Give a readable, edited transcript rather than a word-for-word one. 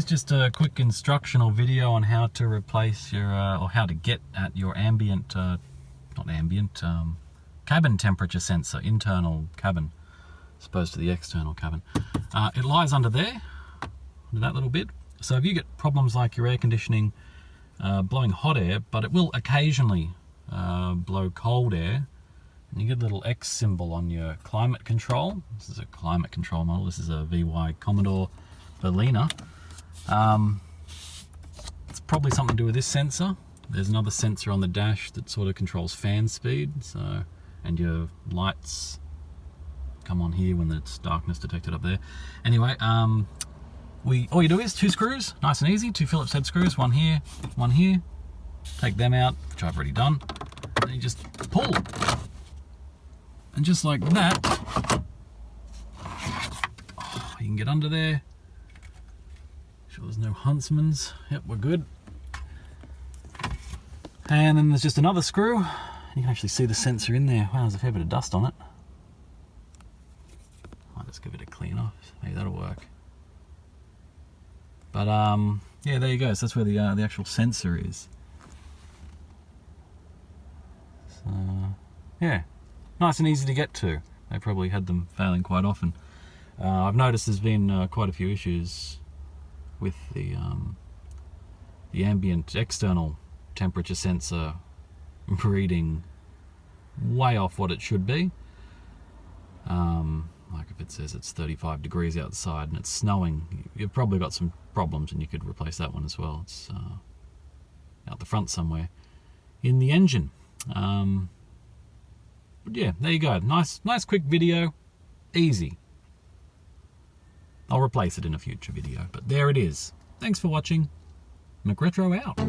just a quick instructional video on how to replace your, or how to get at your ambient, not ambient, cabin temperature sensor, internal cabin, as opposed to the external cabin. It lies under there, under that little bit. So if you get problems like your air conditioning blowing hot air, but it will occasionally blow cold air, and you get a little X symbol on your climate control. This is a climate control model. This is a VY Commodore Berliner. It's probably something to do with this sensor. There's another sensor on the dash that sort of controls fan speed, so, and your lights come on here when it's darkness detected up there. Anyway, all you do is 2 screws, nice and easy, 2 Phillips head screws, one here, one here. Take them out, which I've already done, and you just pull. And just like that, you can get under there. Sure there's no huntsmans. Yep, we're good. And then there's just another screw. You can actually see the sensor in there. Wow, there's a fair bit of dust on it. I'll just give it a clean off. Maybe that'll work. But yeah, there you go. So that's where the actual sensor is. So yeah, nice and easy to get to. They probably had them failing quite often. I've noticed there's been quite a few issues with the ambient external temperature sensor reading way off what it should be. Like if it says it's 35 degrees outside and it's snowing, you've probably got some problems, and you could replace that one as well. It's out the front somewhere in the engine. But yeah, there you go. Nice quick video. Easy. I'll replace it in a future video, but there it is. Thanks for watching. McRetro out.